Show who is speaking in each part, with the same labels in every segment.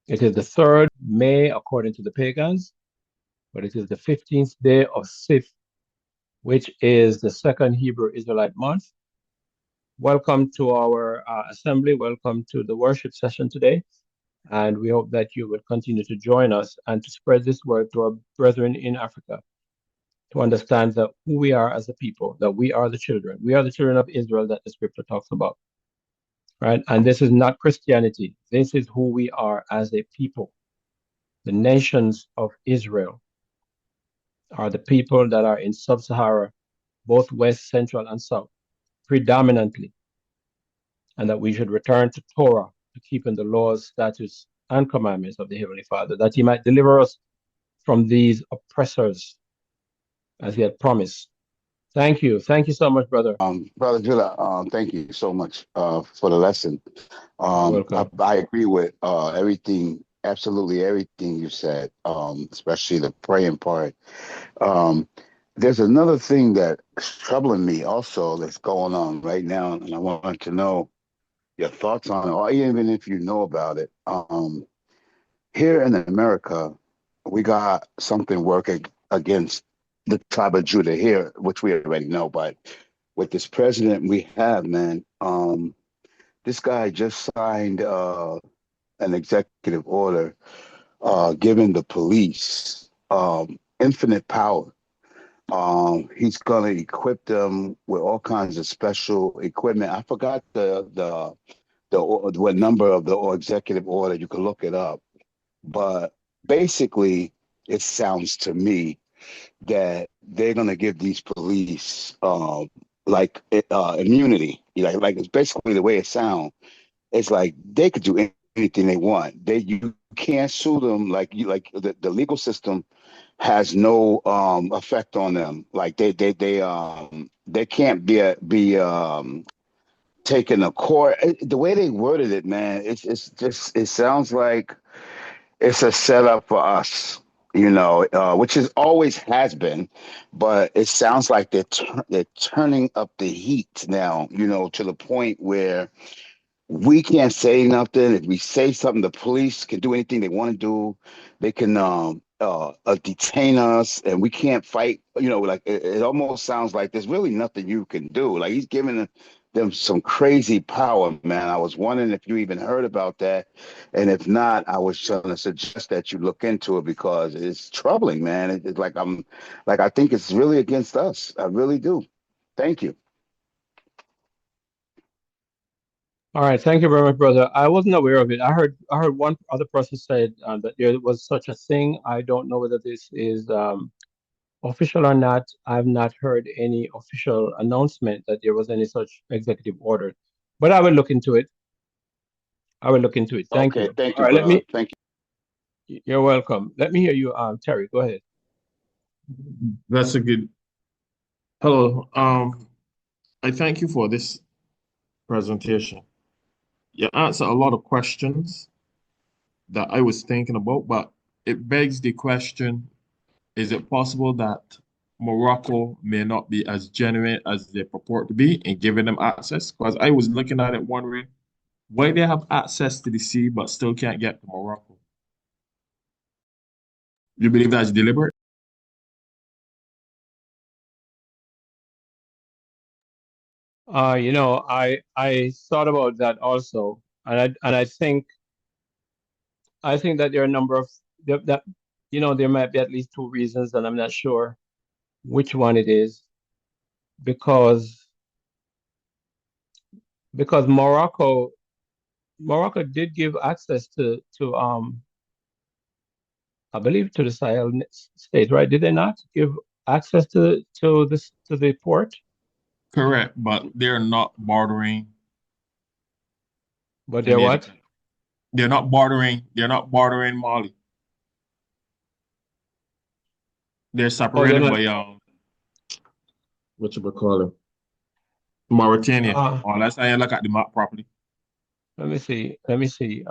Speaker 1: It is the 3rd May according to the pagans, but it is the 15th day of Sif, which is the second Hebrew Israelite month. Welcome to our assembly. Welcome to the worship session today. And we hope that you will continue to join us and to spread this word to our brethren in Africa, to understand that who we are as a people, that we are the children. We are the children of Israel that the scripture talks about, right? And this is not Christianity. This is who we are as a people. The nations of Israel are the people that are in sub-Sahara, both west, central, and south, predominantly, and that we should return to Torah, to keeping the laws, statutes, and commandments of the Heavenly Father, that He might deliver us from these oppressors, as He had promised. Thank you. Thank you so much, brother.
Speaker 2: Brother Jula, thank you so much for the lesson.
Speaker 1: You're welcome.
Speaker 2: I agree with everything, absolutely everything you said, especially the praying part. Um, there's another thing that's troubling me also that's going on right now, and I want to know your thoughts on it, or even if you know about it. Here in America, we got something working against the tribe of Judah here, which we already know, but with this president we have, man, this guy just signed an executive order giving the police infinite power. He's gonna equip them with all kinds of special equipment. I forgot the what number of the executive order. You can look it up, but basically, it sounds to me that they're gonna give these police immunity. Like it's basically the way it sounds. It's like they could do anything they want. You can't sue them. The legal system has no effect on them. Like they can't be taken to court. The way they worded it, man, it's just it sounds like it's a setup for us, which is always has been, but it sounds like they're turning up the heat now, to the point where we can't say nothing. If we say something, the police can do anything they want to do. They can detain us, and we can't fight. Like it almost sounds like there's really nothing you can do. Like he's giving them some crazy power, man. I was wondering if you even heard about that, and if not, I was trying to suggest that you look into it because it's troubling, man. It's like I think it's really against us. I really do. Thank you.
Speaker 1: All right, thank you very much, brother. I wasn't aware of it. I heard one other person said that there was such a thing. I don't know whether this is official or not. I've not heard any official announcement that there was any such executive order, but I will look into it. I will look into it. Thank
Speaker 2: Okay,
Speaker 1: you.
Speaker 2: thank
Speaker 1: All
Speaker 2: you,
Speaker 1: right, let
Speaker 2: brother.
Speaker 1: me.
Speaker 2: Thank
Speaker 1: You're welcome. Let me hear you, Terry. Go ahead.
Speaker 3: That's a good. Hello. I thank you for this presentation. You answer a lot of questions that I was thinking about, but it begs the question, is it possible that Morocco may not be as genuine as they purport to be in giving them access? Because I was looking at it wondering why they have access to the sea but still can't get to Morocco. You believe that's deliberate?
Speaker 1: I thought about that also, and I think that there are a number of that there might be at least two reasons, and I'm not sure which one it is, because Morocco did give access to I believe to the Sahel state, right? Did they not give access to the port?
Speaker 3: Correct, but they're not bordering
Speaker 1: But they're
Speaker 3: any of
Speaker 1: what?
Speaker 3: the. They're not bordering Mali. They're
Speaker 1: Oh, they're
Speaker 3: separated
Speaker 1: not.
Speaker 3: by what you would call it, Mauritania.
Speaker 1: Uh,
Speaker 3: Unless I look at the map properly.
Speaker 1: Let me see. Let me see.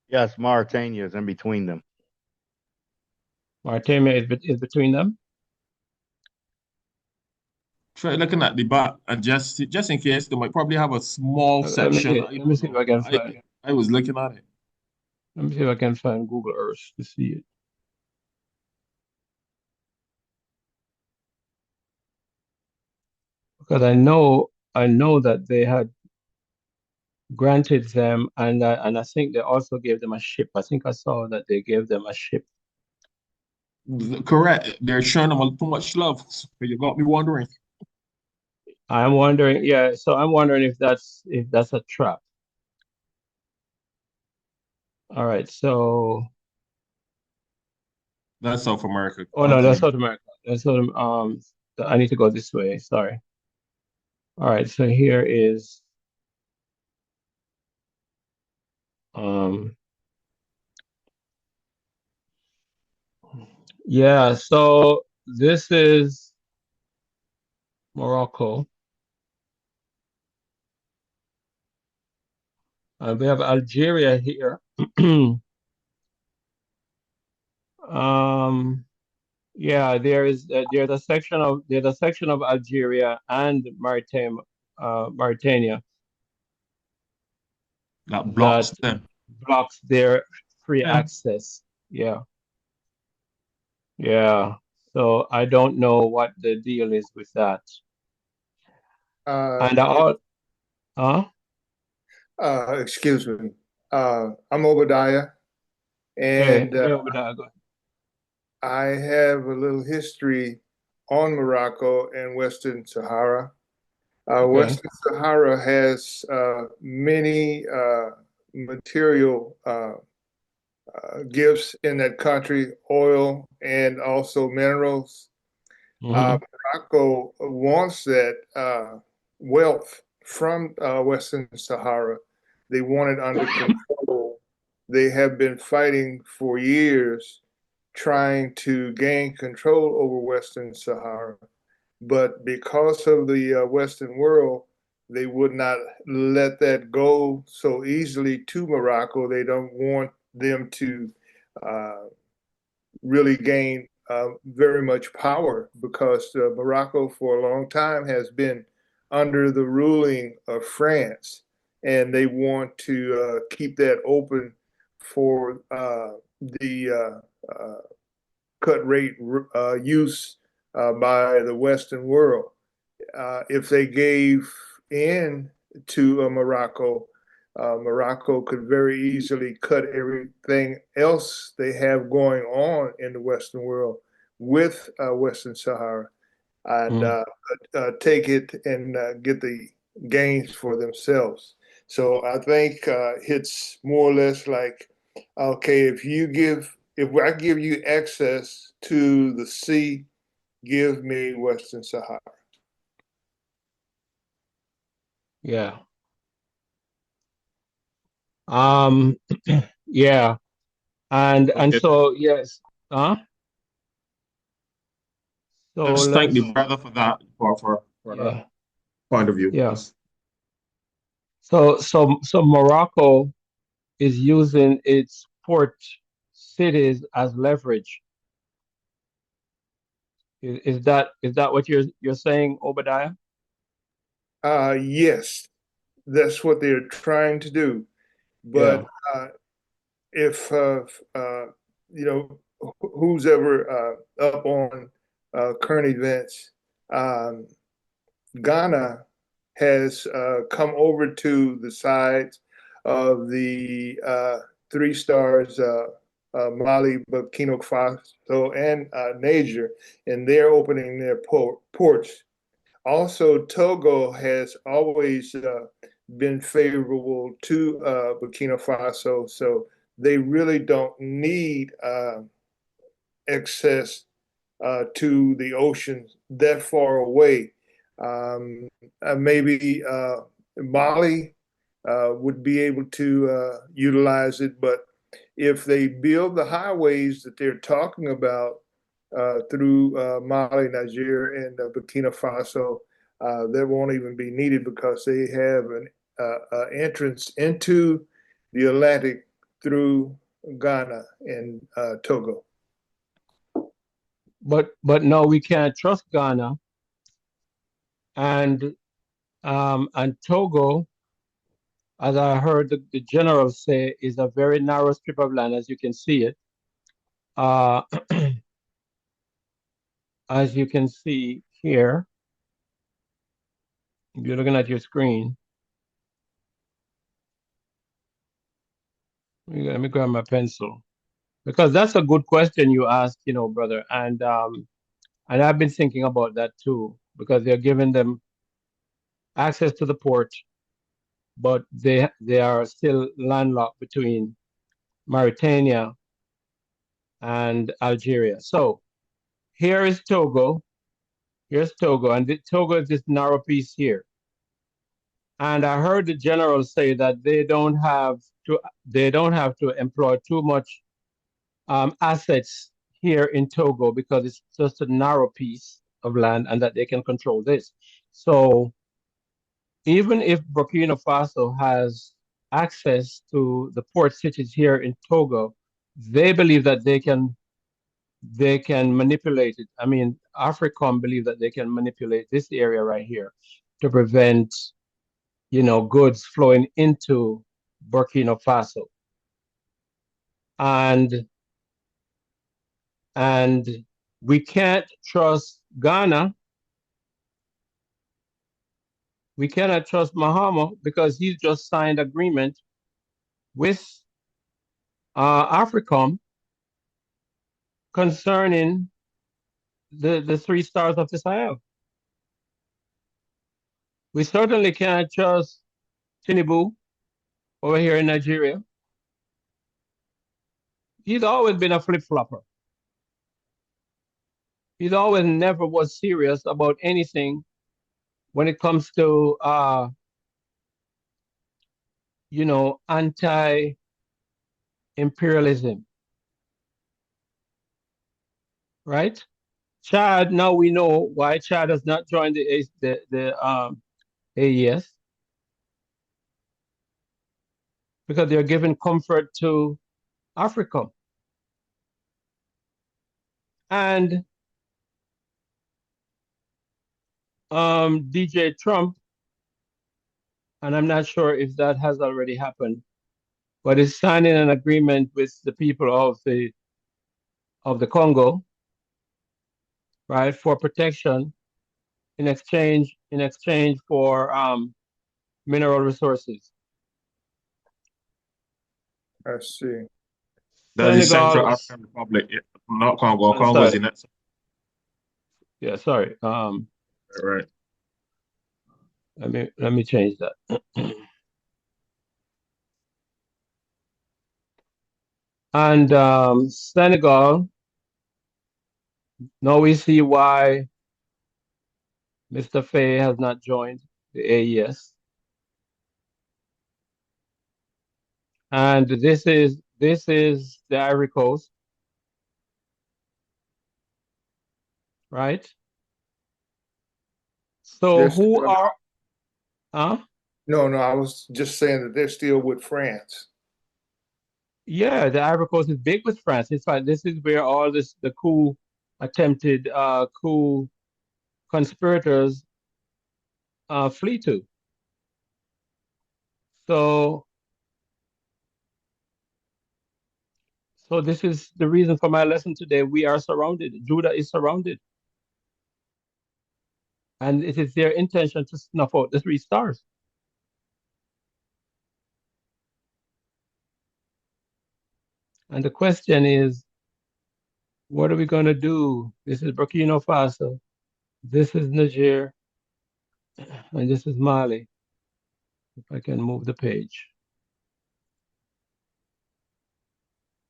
Speaker 4: Yes, Mauritania is in between them.
Speaker 1: Mauritania is between them.
Speaker 3: Try looking at the back and just in case they might probably have a small
Speaker 1: Let me
Speaker 3: section.
Speaker 1: see.
Speaker 3: I
Speaker 1: Let me
Speaker 3: don't
Speaker 1: see if
Speaker 3: know.
Speaker 1: I can find.
Speaker 3: I was looking at it.
Speaker 1: Let me see if I can find Google Earth to see it. Because I know that they had granted them, and I think they also gave them a ship. I think I saw that they gave them a ship.
Speaker 3: Correct. They're showing them a too much love. So you got me wondering.
Speaker 1: I'm wondering, yeah. So I'm wondering if that's a trap. All right. So,
Speaker 3: That's South America.
Speaker 1: oh no, that's
Speaker 3: Continue.
Speaker 1: South America. That's South, I need to go this way. Sorry. All right. So here is um yeah. So this is Morocco. We have Algeria here. Um, yeah, there's a section of Algeria and Mauritania
Speaker 3: That blocks
Speaker 1: that
Speaker 3: them.
Speaker 1: blocks their free
Speaker 3: Yeah.
Speaker 1: access. Yeah, yeah. So I don't know what the deal is with that.
Speaker 5: Uh,
Speaker 1: And all, huh?
Speaker 5: Excuse me. I'm Obadiah,
Speaker 1: Hey,
Speaker 5: and
Speaker 1: hey, Obadiah, go ahead.
Speaker 5: I have a little history on Morocco and Western Sahara.
Speaker 1: Okay.
Speaker 5: Western Sahara has many material gifts in that country, oil and also minerals.
Speaker 1: Mm-hmm.
Speaker 5: Morocco wants that wealth from Western Sahara. They want it under control. They have been fighting for years trying to gain control over Western Sahara. But because of the Western world, they would not let that go so easily to Morocco. They don't want them to uh, really gain very much power because Morocco for a long time has been under the ruling of France, and they want to keep that open for the cut rate use by the Western world. If they gave in to Morocco, Morocco could very easily cut everything else they have going on in the Western world with Western Sahara and
Speaker 1: Mm.
Speaker 5: take it and get the gains for themselves. So I think it's more or less like, okay, if I give you access to the sea, give me Western Sahara.
Speaker 1: Yeah. Um, yeah. And
Speaker 3: Okay.
Speaker 1: so yes, huh? So
Speaker 3: Let's thank the
Speaker 1: let's
Speaker 3: brother for that for that
Speaker 1: yeah,
Speaker 3: point of view.
Speaker 1: yeah.
Speaker 3: Yes.
Speaker 1: So Morocco is using its port cities as leverage. Is that what you're saying, Obadiah?
Speaker 5: Yes, that's what they're trying to do. But
Speaker 1: Yeah.
Speaker 5: if you know who's ever up on current events, um, Ghana has come over to the sides of the three stars, Mali, Burkina Faso, and Niger, and they're opening their ports. Also, Togo has always been favorable to Burkina Faso, so they really don't need access to the ocean that far away. Maybe Mali would be able to utilize it, but if they build the highways that they're talking about through Mali, Niger, and Burkina Faso, that won't even be needed because they have an entrance into the Atlantic through Ghana and Togo.
Speaker 1: But no, we can't trust Ghana And Togo, as I heard the general say, is a very narrow strip of land, as you can see it. As you can see here, if you're looking at your screen, let me grab my pencil, because that's a good question you asked, brother. And I've been thinking about that too, because they're giving them access to the port, but they are still landlocked between Mauritania and Algeria. So here is Togo. Here's Togo, and Togo is this narrow piece here. And I heard the general say that they don't have to employ too much assets here in Togo, because it's just a narrow piece of land, and that they can control this. So even if Burkina Faso has access to the port cities here in Togo, they believe that they can manipulate it. I mean, AFRICOM believe that they can manipulate this area right here to prevent, goods flowing into Burkina Faso. And we can't trust Ghana. We cannot trust Mahama, because he's just signed agreement with AFRICOM concerning the 3 stars of the Sahel. We certainly can't trust Tinubu over here in Nigeria. He's always been a flip-flopper. He's always never was serious about anything when it comes to anti-imperialism, right? Chad, now we know why Chad has not joined the AES, because they're giving comfort to Africa. And DJ Trump, and I'm not sure if that has already happened, but is signing an agreement with the people of the Congo, right, for protection in exchange for mineral resources.
Speaker 5: I see.
Speaker 3: That is
Speaker 1: Senegal,
Speaker 3: Central African Republic, not Congo.
Speaker 1: I'm
Speaker 3: Congo is
Speaker 1: sorry.
Speaker 3: in it.
Speaker 1: Yeah, sorry.
Speaker 3: Right.
Speaker 1: Let me change that. And Senegal, now we see why Mr. Faye has not joined the AES. And this is the Ivory Coast, right? So
Speaker 5: Yes.
Speaker 1: who are
Speaker 5: No, I was just saying that they're still with France.
Speaker 1: Yeah, the Ivory Coast is big with France. In fact, this is where all the attempted coup conspirators flee to. So this is the reason for my lesson today. We are surrounded. Judah is surrounded. And it is their intention to snuff out the 3 stars. And the question is, what are we going to do? This is Burkina Faso. This is Niger. And this is Mali. If I can move the page.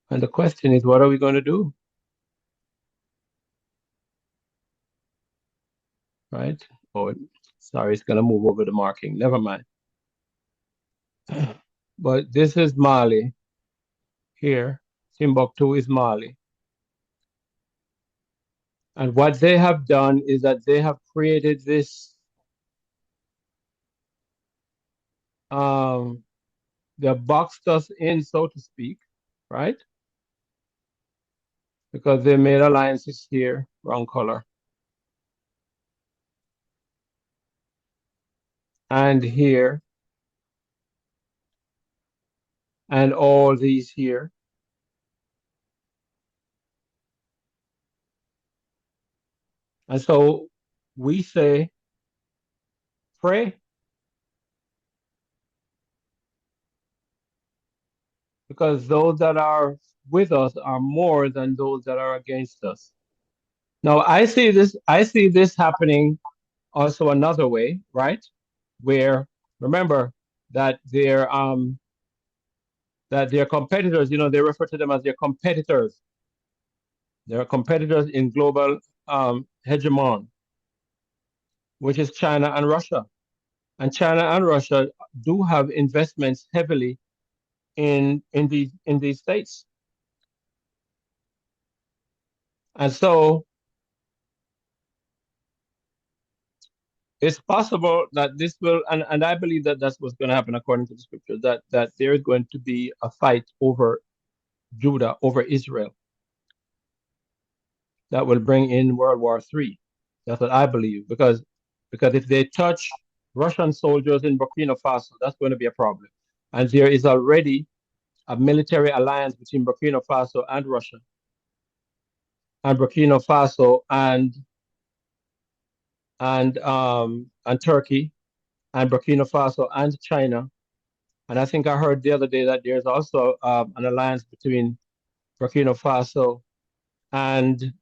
Speaker 1: And the question is, what are we going to do? Right? Oh, sorry, it's going to move over the marking. Never mind. But this is Mali here. Timbuktu is Mali. And what they have done is that they have created this, they boxed us in, so to speak, right? Because they made alliances here, wrong color. and here, and all these here. And so we say, pray, because those that are with us are more than those that are against us. Now I see this happening also another way, right? Where remember that their competitors, they refer to them as their competitors. They're competitors in global hegemon, which is China and Russia. And China and Russia do have investments heavily in these states. And so it's possible that this will, and I believe that that's what's going to happen according to the scripture, that there is going to be a fight over Judah, over Israel, that will bring in World War III. That's what I believe, because if they touch Russian soldiers in Burkina Faso, that's going to be a problem. And there is already a military alliance between Burkina Faso and Russia, and Burkina Faso and Turkey, and Burkina Faso and China. And I think I heard the other day that there's also an alliance between Burkina Faso and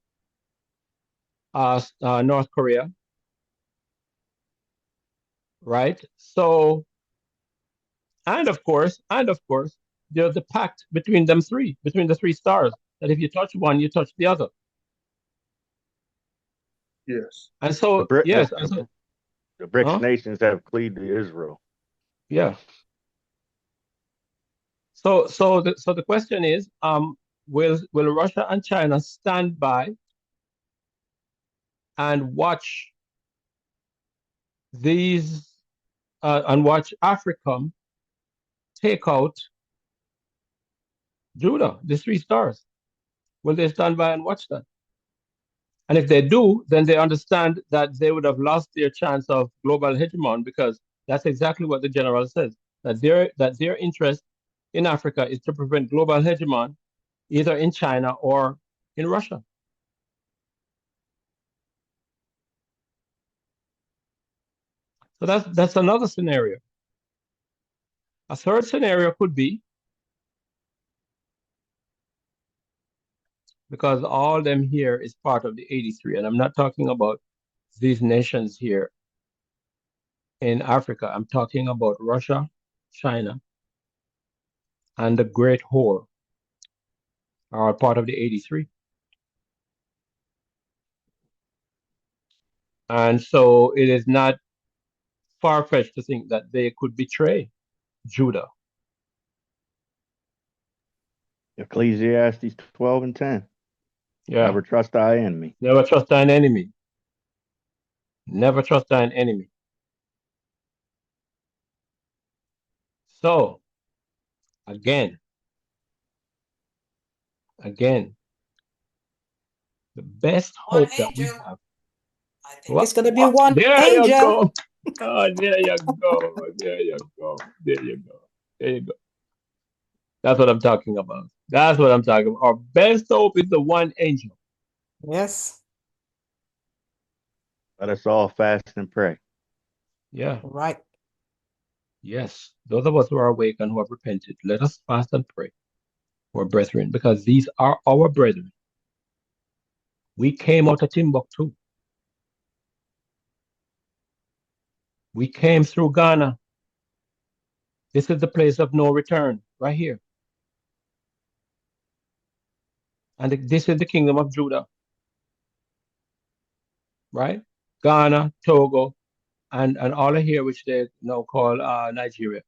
Speaker 1: North Korea, right? So, and of course, there's the pact between them three, between the three stars, that if you touch one, you touch the other.
Speaker 5: Yes.
Speaker 1: And so, yes, and so,
Speaker 4: the BRICS nations have cleaved to Israel.
Speaker 1: Yeah. So the question is, will Russia and China stand by and watch these and watch Africa take out Judah, the three stars? Will they stand by and watch that? And if they do, then they understand that they would have lost their chance of global hegemon, because that's exactly what the general says, that their interest in Africa is to prevent global hegemon either in China or in Russia. So that's another scenario. A third scenario could be, because all them here is part of the 83, and I'm not talking about these nations here in Africa. I'm talking about Russia, China, and the Great Whole are part of the 83. And so it is not far-fetched to think that they could betray Judah.
Speaker 4: Ecclesiastes 12:10.
Speaker 1: Yeah.
Speaker 4: Never trust thy enemy.
Speaker 1: Never trust thine enemy. Never trust thine enemy. So, again, the best hope that we have.
Speaker 6: I think it's going to be one
Speaker 1: there
Speaker 6: angel.
Speaker 1: You go. Oh, there you go. There you go. There you go. There you go. That's what I'm talking about. That's what I'm talking about. Our best hope is the one angel.
Speaker 6: Yes.
Speaker 4: Let us all fast and pray.
Speaker 1: Yeah.
Speaker 6: Right.
Speaker 1: Yes. Those of us who are awake and who have repented, let us fast and pray for our brethren, because these are our brethren. We came out of Timbuktu. We came through Ghana. This is the place of no return, right here. And this is the kingdom of Judah, right? Ghana, Togo, and all of here, which they now call Nigeria,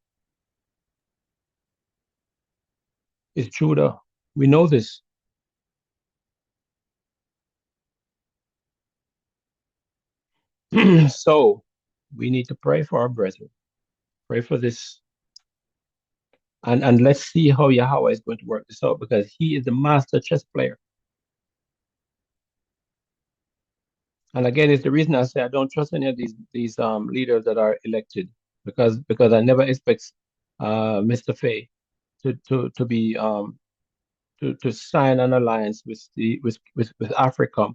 Speaker 1: is Judah. We know this. So we need to pray for our brethren. Pray for this. And let's see how Yahweh is going to work this out, because he is the master chess player. And again, it's the reason I say I don't trust any of these leaders that are elected because I never expect Mr. Fay to be to sign an alliance with Africa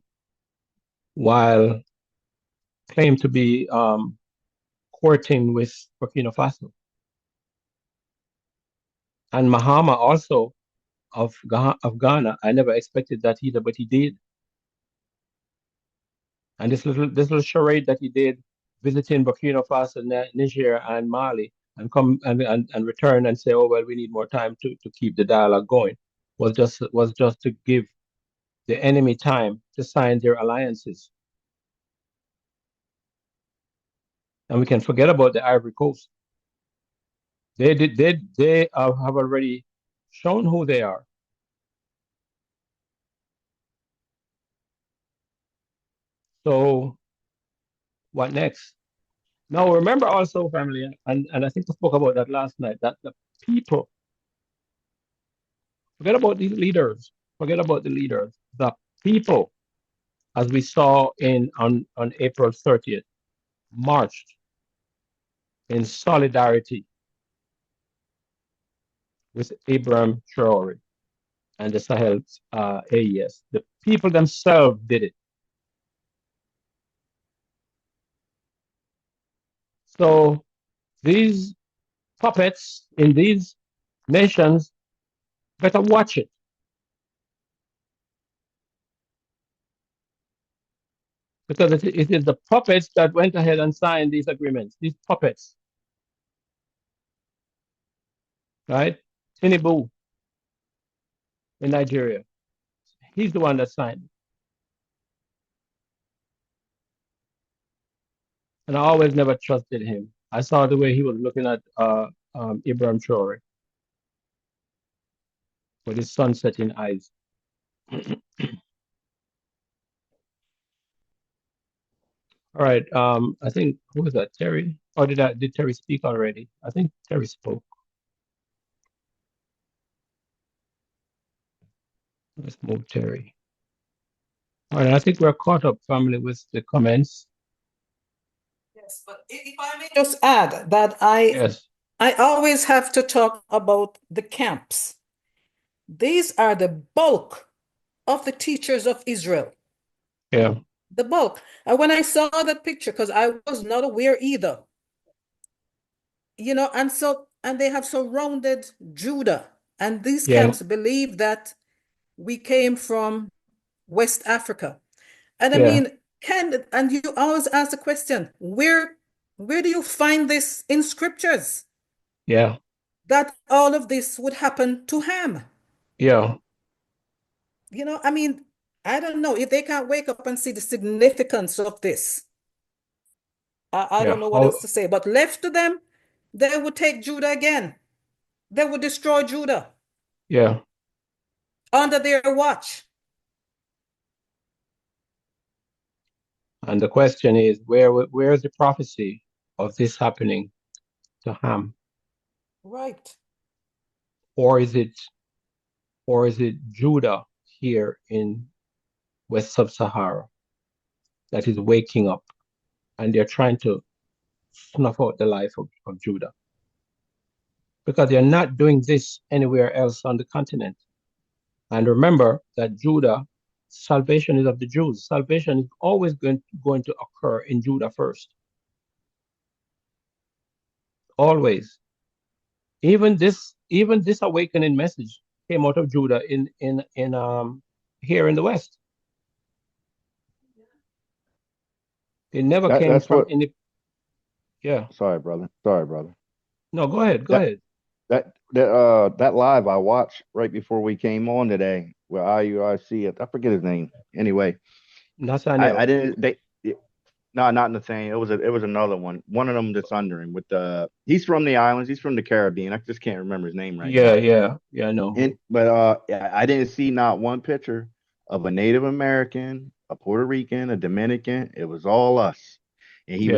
Speaker 1: while claim to be courting with Burkina Faso. And Mahama also of Ghana, I never expected that either, but he did. And this little charade that he did, visiting Burkina Faso, Niger, and Mali, and come and return and say, oh well, we need more time to keep the dialogue going, was just to give the enemy time to sign their alliances. And we can forget about the Ivory Coast. They have already shown who they are. So what next? Now remember also, family, and I think I spoke about that last night, that the people, forget about these leaders, forget about the leaders, the people, as we saw on April 30th, marched in solidarity with Abraham Traore and the Sahel AES. The people themselves did it. So these puppets in these nations better watch it. Because it is the puppets that went ahead and signed these agreements, these puppets. Right? Tinubu in Nigeria. He's the one that signed it. And I always never trusted him. I saw the way he was looking at Ibrahim Traore with his sunsetting eyes. All right. I think, who was that? Terry? Or did Terry speak already? I think Terry spoke. Let's move Terry. All right. I think we're caught up, family, with the comments.
Speaker 6: Yes, but if I may just add that
Speaker 1: Yes.
Speaker 6: I always have to talk about the camps. These are the bulk of the teachers of Israel.
Speaker 1: Yeah.
Speaker 6: The bulk. And when I saw that picture, because I was not aware either, and they have surrounded Judah, and these
Speaker 1: Yeah.
Speaker 6: camps believe that we came from West Africa. And I
Speaker 1: Yeah.
Speaker 6: mean, and you always ask the question, where do you find this in scriptures?
Speaker 1: Yeah.
Speaker 6: That all of this would happen to Ham.
Speaker 1: Yeah.
Speaker 6: I mean, I don't know if they can't wake up and see the significance of this. I
Speaker 1: Yeah.
Speaker 6: don't know what else to say, but left to them, they would take Judah again. They would destroy Judah
Speaker 1: Yeah.
Speaker 6: under their watch.
Speaker 1: And the question is, where is the prophecy of this happening to Ham?
Speaker 6: Right.
Speaker 1: Or is it Judah here in West Sub-Sahara that is waking up, and they're trying to snuff out the life of Judah? Because they're not doing this anywhere else on the continent. And remember that Judah, salvation is of the Jews. Salvation is always going to occur in Judah first. Always. Even this awakening message came out of Judah in here in the West. It never came
Speaker 4: That's
Speaker 1: from
Speaker 4: what.
Speaker 1: any. Yeah.
Speaker 4: Sorry, brother. Sorry, brother.
Speaker 1: No, go ahead. Go
Speaker 4: That
Speaker 1: ahead.
Speaker 4: that live I watched right before we came on today with IUIC. I forget his name. Anyway,
Speaker 1: Nathaniel.
Speaker 4: I didn't. No, not Nathaniel. It was another one. One of them that's under him. He's from the islands. He's from the Caribbean. I just can't remember his name right now.
Speaker 1: Yeah. I know.
Speaker 4: But I didn't see not one picture of a Native American, a Puerto Rican, a Dominican. It was all us, and he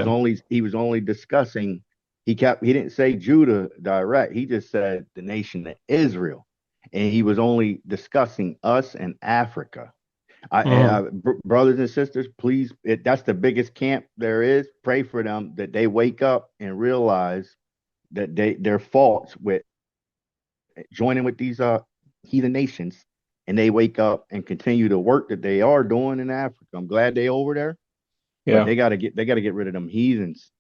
Speaker 4: was only discussing. He didn't say Judah direct. He just said the nation of Israel, and he was only discussing us and Africa. Brothers and sisters, please, that's the biggest camp there is. Pray for them that they wake up and realize that their faults with joining with these heathen nations, and they wake up and continue the work that they are doing in Africa. I'm glad they over there, but
Speaker 1: Yeah.
Speaker 4: they gotta get rid of them heathens.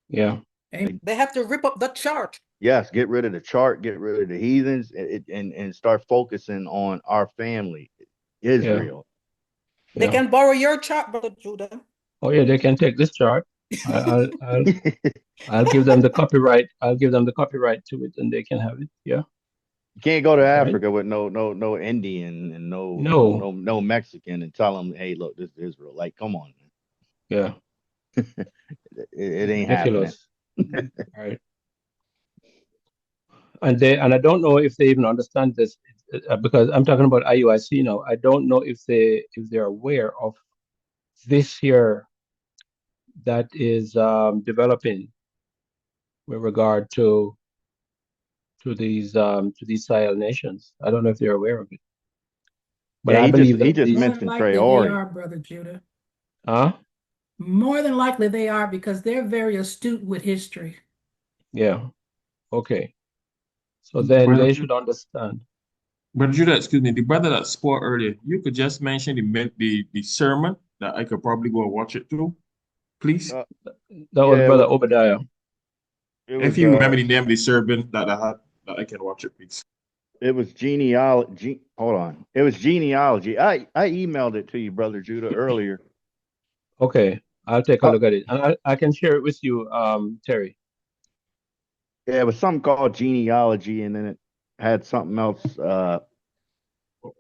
Speaker 1: Yeah.
Speaker 6: They have to rip up the chart.
Speaker 4: Yes, get rid of the chart, get rid of the heathens, and start focusing on our family, Israel.
Speaker 6: They can borrow your chart, Brother Judah.
Speaker 1: Oh yeah, they can take this chart. I'll give them the copyright. I'll give them the copyright to it, and they can have it. Yeah.
Speaker 4: You can't go to
Speaker 1: Right.
Speaker 4: Africa with no Indian and no Mexican and tell them, hey, look, this is Israel. Like, come on, man.
Speaker 1: Yeah.
Speaker 4: It ain't happening.
Speaker 1: Right. And I don't know if they even understand this because I'm talking about IUIC now. I don't know if they're aware of this here that is developing with regard to these Sahel nations. I don't know if they're aware of it. But
Speaker 4: yeah,
Speaker 1: I believe
Speaker 4: he
Speaker 1: that
Speaker 4: just
Speaker 1: these,
Speaker 4: mentioned
Speaker 7: likely they
Speaker 4: Traore.
Speaker 7: are, Brother Judah.
Speaker 1: Huh?
Speaker 7: More than likely they are because they're very astute with history.
Speaker 1: Yeah. Okay. So then
Speaker 3: Brother
Speaker 1: they should understand.
Speaker 3: Brother Judah, excuse me, the brother that spoke earlier, you could just mention the sermon that I could probably go and watch it too, please.
Speaker 1: That was
Speaker 4: Yeah,
Speaker 1: Brother Obadiah.
Speaker 4: it
Speaker 3: If
Speaker 4: was
Speaker 3: you remember the name of the sermon that I had, that I can watch it, please.
Speaker 4: it was genealogy. Hold on, it was genealogy. I emailed it to you, Brother Judah, earlier.
Speaker 1: Okay, I'll take a look at it, and I can share it with you, Terry.
Speaker 4: Yeah, it was something called genealogy, and then it had something else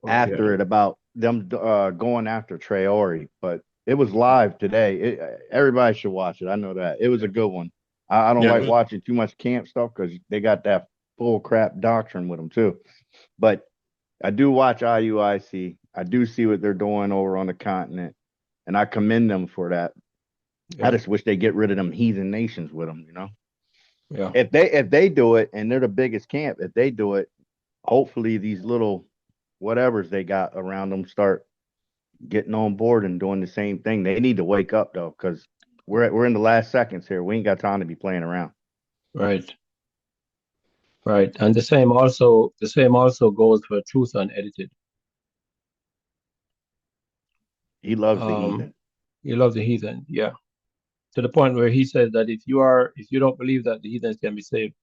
Speaker 4: after it about them going after Traore. But it was live today. Everybody should watch it. I know that it was a good one. I don't like watching too much camp stuff because they got that full crap doctrine with them too. But I do watch IUIC. I do see what they're doing over on the continent, and I commend them for that.
Speaker 1: Yeah.
Speaker 4: I just wish they get rid of them heathen nations with them.
Speaker 1: Yeah.
Speaker 4: If they do it, and they're the biggest camp, if they do it, hopefully these little whatevers they got around them start getting on board and doing the same thing. They need to wake up though, because we're in the last seconds here. We ain't got time to be playing around.
Speaker 1: Right. Right. And the same also goes for Truth Unedited.
Speaker 4: He loves the heathen.
Speaker 1: He loves the heathen, yeah. To the point where he says that if you don't believe that the heathens can be saved,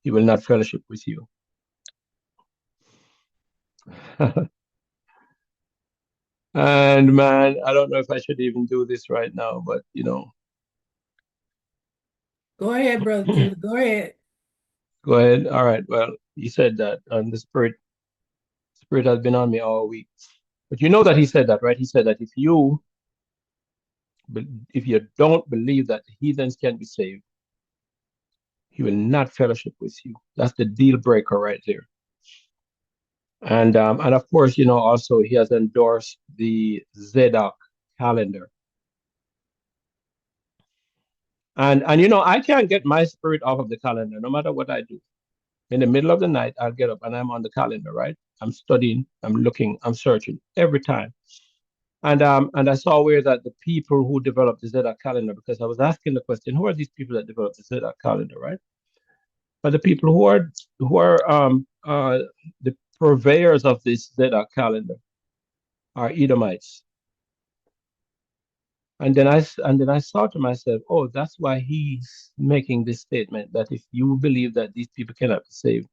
Speaker 1: he will not fellowship with you. And man, I don't know if I should even do this right now, but
Speaker 7: Go ahead, Brother Judah. Go ahead.
Speaker 1: Go ahead. All right. Well, he said that, and the spirit has been on me all week. But you know that he said that, right? He said that if you don't believe that the heathens can be saved, he will not fellowship with you. That's the deal breaker right there. And of course, also he has endorsed the Zedek calendar. And I can't get my spirit off of the calendar no matter what I do. In the middle of the night, I'll get up and I'm on the calendar, right? I'm studying, I'm looking, I'm searching every time. And I saw where that the people who developed the Zedek calendar, because I was asking the question, who are these people that developed the Zedek calendar, right? But the people who are the purveyors of this Zedek calendar are Edomites. And then I thought to myself, oh, that's why he's making this statement that if you believe that these people cannot be saved,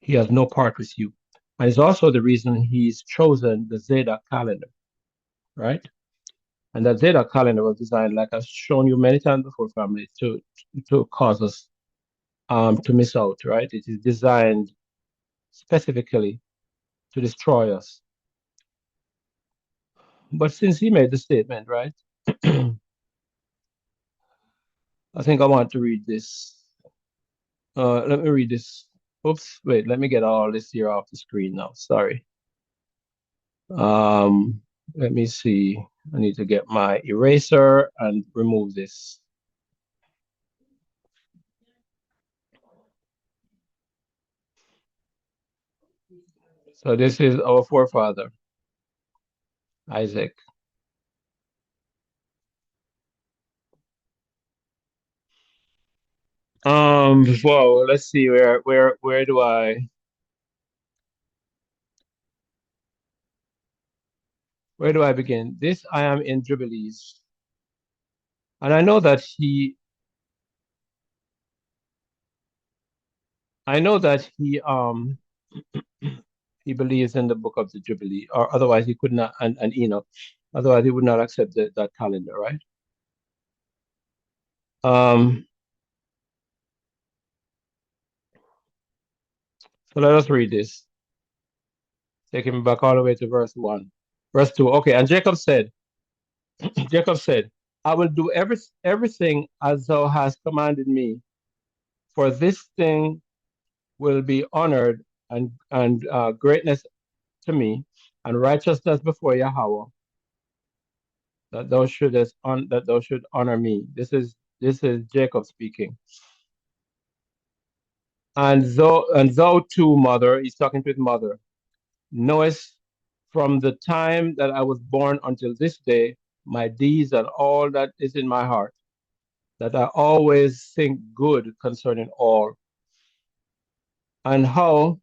Speaker 1: he has no part with you. And it's also the reason he's chosen the Zedek calendar, right? And that Zedek calendar was designed, like I've shown you many times before, family, to cause us to miss out, right? It is designed specifically to destroy us. But since he made the statement, right? I think I want to read this. Let me read this. Oops, wait, let me get all this here off the screen now. Sorry. Let me see. I need to get my eraser and remove this. So this is our forefather. Isaac. Well, let's see, where do I begin? This, I am in Jubilees. And I know that he he believes in the book of the Jubilee, or otherwise he could not, and Enoch, otherwise he would not accept that calendar, right? So let us read this. Taking me back all the way to verse 2. Okay, and Jacob said, I will do everything as thou hast commanded me, for this thing will be honored and greatness to me, and righteousness before Yahweh, that thou should honor me. This is Jacob speaking. And thou too, mother, he's talking to his mother, knowest from the time that I was born until this day my deeds and all that is in my heart, that I always think good concerning all. And how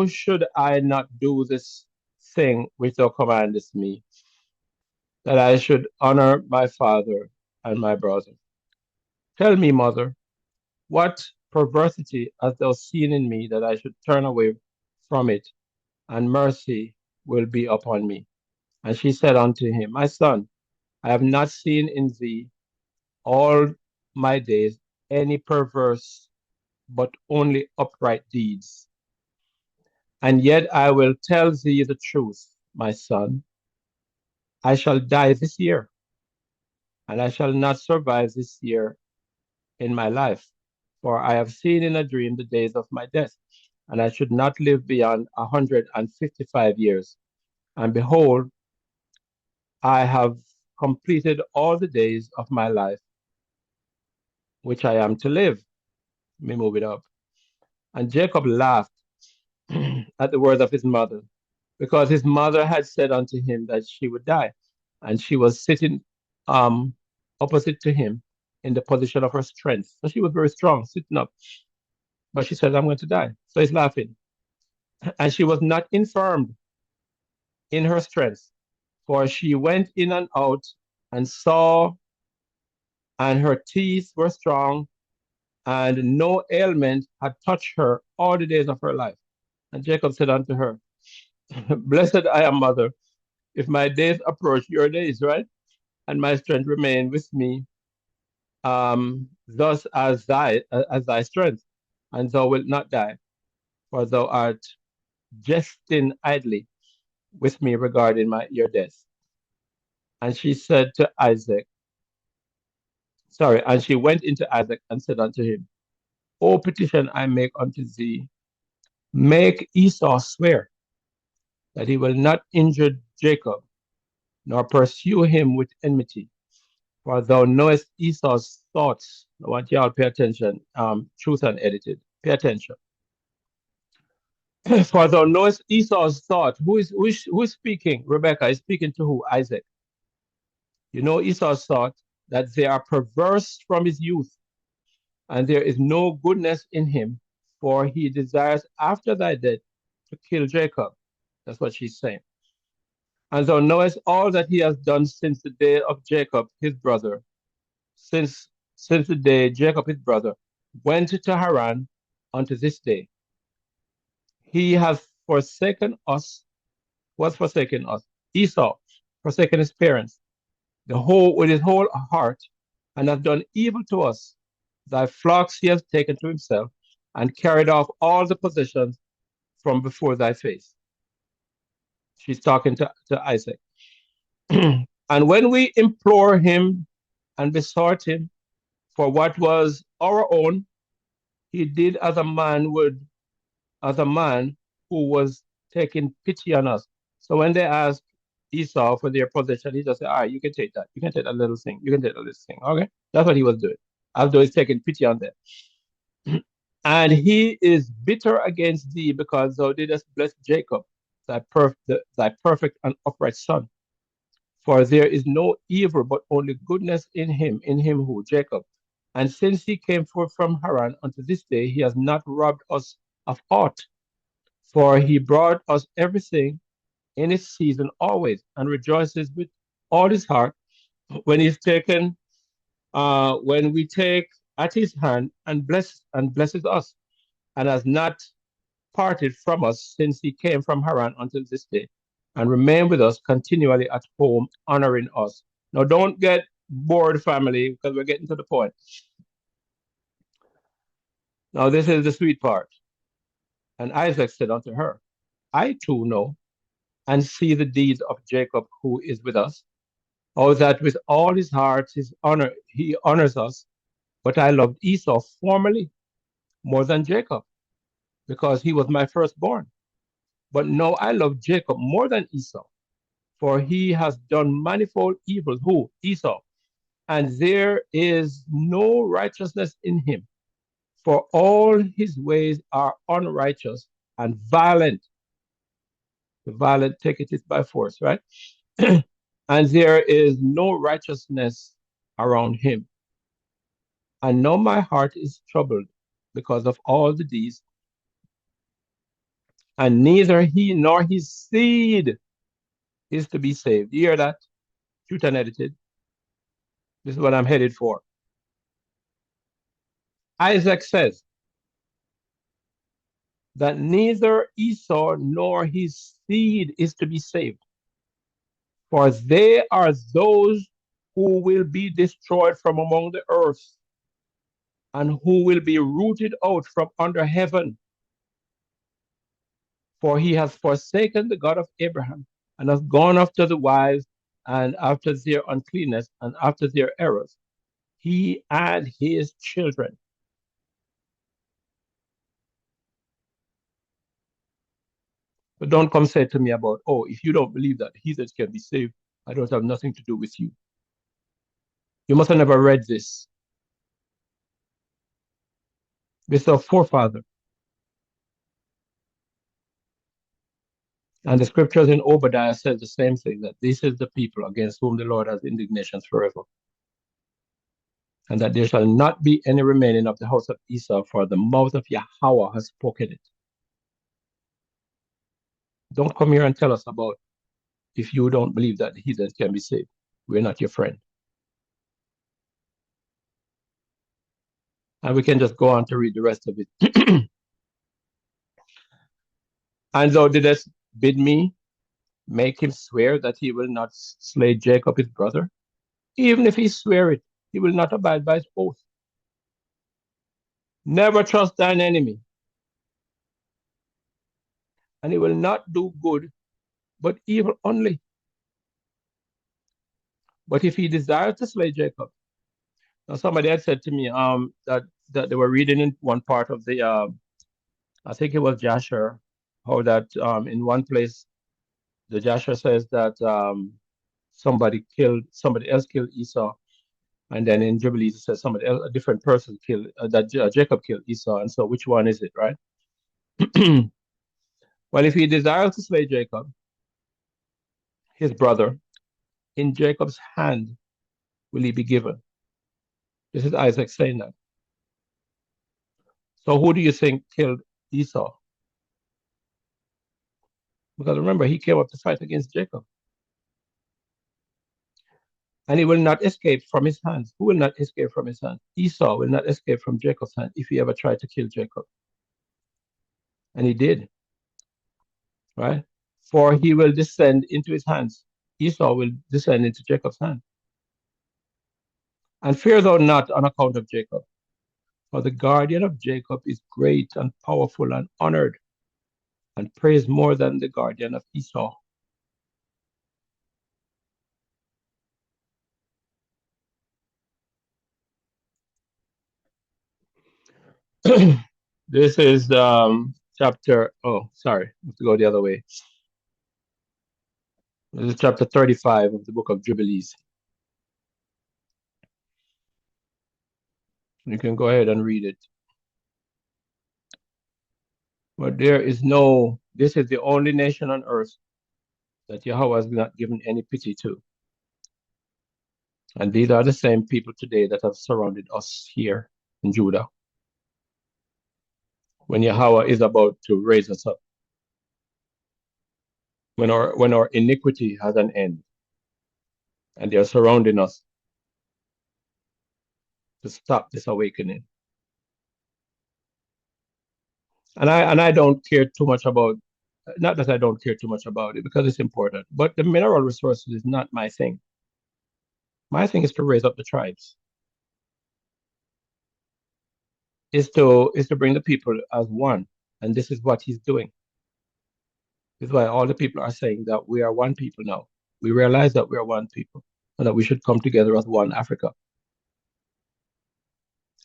Speaker 1: should I not do this thing which thou commandest me, that I should honor my father and my brother? Tell me, mother, what perversity hast thou seen in me, that I should turn away from it, and mercy will be upon me? And she said unto him, My son, I have not seen in thee all my days any perverse, but only upright deeds. And yet I will tell thee the truth, my son. I shall die this year, and I shall not survive this year in my life. For I have seen in a dream the days of my death, and I should not live beyond 155 years. And behold, I have completed all the days of my life, which I am to live. Let me move it up. And Jacob laughed at the words of his mother, because his mother had said unto him that she would die. And she was sitting opposite to him in the position of her strength. So she was very strong, sitting up. But she said, I'm going to die. So he's laughing. And she was not infirmed in her strength, for she went in and out and saw, and her teeth were strong, and no ailment had touched her all the days of her life. And Jacob said unto her, Blessed I am, mother, if my days approach your days, right? And my strength remain with me, thus as thy strength, and thou wilt not die, for thou art jesting idly with me regarding your death. And she said to Isaac, and she went into Isaac and said unto him, O petition I make unto thee, make Esau swear that he will not injure Jacob, nor pursue him with enmity. For thou knowest Esau's thoughts. I want y'all pay attention. Truth unedited. Pay attention. For thou knowest Esau's thought. Who is speaking? Rebecca is speaking to who? Isaac. You know Esau's thought, that they are perverse from his youth, and there is no goodness in him, for he desires after thy death to kill Jacob. That's what she's saying. And thou knowest all that he has done since the day of Jacob his brother, since the day Jacob his brother went to Haran unto this day. He has forsaken us, Esau, forsaken his parents, with his whole heart, and hath done evil to us. Thy flocks he has taken to himself, and carried off all the possessions from before thy face. She's talking to Isaac. And when we implore him and besought him for what was our own, he did as a man who was taking pity on us. So when they asked Esau for their possession, he just said, all right, you can take that. You can take that little thing. You can take that little thing. Okay? That's what he was doing. As though he's taking pity on them. And he is bitter against thee, because thou didst bless Jacob thy perfect and upright son. For there is no evil, but only goodness in him who, Jacob. And since he came forth from Haran unto this day, he has not robbed us of aught. For he brought us everything in its season always, and rejoices with all his heart when when we take at his hand and blesses us, and has not parted from us since he came from Haran until this day, and remain with us continually at home, honoring us. Now, don't get bored, family, because we're getting to the point. Now, this is the sweet part. And Isaac said unto her, I too know and see the deeds of Jacob who is with us, how that with all his heart he honors us. But I loved Esau formerly more than Jacob, because he was my firstborn. But now I love Jacob more than Esau, for he has done manifold evils. Who? Esau. And there is no righteousness in him, for all his ways are unrighteous and violent. The violent taketh it by force, right? And there is no righteousness around him. And now my heart is troubled because of all the deeds, and neither he nor his seed is to be saved. You hear that? Truth unedited. This is what I'm headed for. Isaac says that neither Esau nor his seed is to be saved, for they are those who will be destroyed from among the earth, and who will be rooted out from under heaven. For he has forsaken the God of Abraham, and has gone after the wives, and after their uncleanness, and after their errors, he and his children. But don't come say to me about, oh, if you don't believe that heathens can be saved, I don't have nothing to do with you. You must have never read this. This is our forefather. And the scriptures in Obadiah says the same thing, that this is the people against whom the Lord has indignations forever. And that there shall not be any remaining of the house of Esau, for the mouth of Yahweh has spoken it. Don't come here and tell us about if you don't believe that the heathens can be saved. We're not your friend. And we can just go on to read the rest of it. And thou didst bid me make him swear that he will not slay Jacob his brother. Even if he swear it, he will not abide by his oath. Never trust thine enemy, and he will not do good, but evil only. But if he desires to slay Jacob, now somebody had said to me that they were reading in one part of the I think it was Jasher, how that in one place the Jasher says that somebody else killed Esau, and then in Jubilees it says somebody else, a different person killed Jacob killed Esau, and so which one is it, right? Well, if he desires to slay Jacob, his brother, in Jacob's hand will he be given. This is Isaac saying that. So who do you think killed Esau? Because remember, he came up to fight against Jacob. And he will not escape from his hands. Who will not escape from his hands? Esau will not escape from Jacob's hand if he ever tried to kill Jacob. And he did, right? For he will descend into his hands. Esau will descend into Jacob's hand. And fear thou not on account of Jacob, for the guardian of Jacob is great and powerful and honored, and praised more than the guardian of Esau. This is chapter, oh, sorry, I have to go the other way. This is chapter 35 of the book of Jubilees. You can go ahead and read it. But this is the only nation on earth that Yahweh has not given any pity to. And these are the same people today that have surrounded us here in Judah, when Yahweh is about to raise us up, when our iniquity has an end, and they are surrounding us to stop this awakening. And I don't care too much about, not that I don't care too much about it, because it's important, but the mineral resources is not my thing. My thing is to raise up the tribes, is to bring the people as one. And this is what he's doing. This is why all the people are saying that we are one people now. We realize that we are one people and that we should come together as one Africa.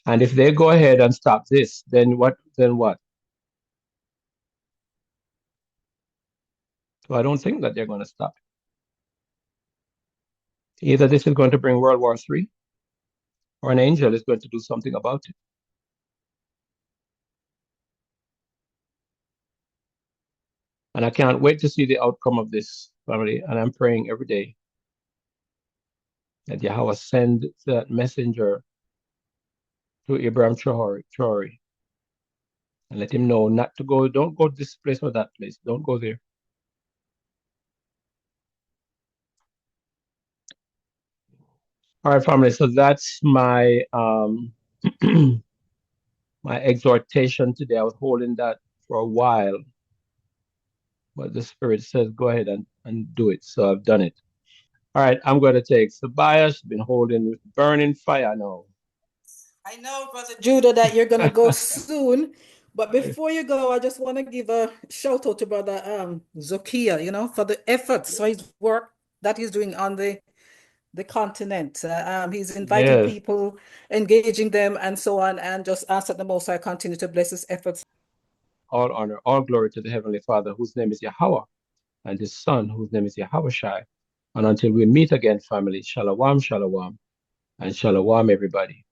Speaker 1: And if they go ahead and stop this, then what? Then what? So I don't think that they're going to stop. Either this is going to bring World War III, or an angel is going to do something about it. And I can't wait to see the outcome of this, family. And I'm praying every day that Yahweh send that messenger to Abraham Traore and let him know not to go. Don't go to this place or that place. Don't go there. All right, family. So that's my my exhortation today. I was holding that for a while, but the Spirit says go ahead and do it. So I've done it. All right, I'm going to take Tobias. Been holding with burning fire now.
Speaker 6: I know, Brother Judah, that you're gonna go soon. But before you go, I just want to give a shout out to Brother Zokia, for the efforts, for his work that he's doing on the continent. He's inviting
Speaker 1: Yes.
Speaker 6: people, engaging them, and so on, and just ask that the Most High continue to bless his efforts.
Speaker 1: All honor, all glory to the Heavenly Father, whose name is Yahweh, and his Son, whose name is Yahweh Shai. And until we meet again, family, shalom, shalom, and shalom, everybody.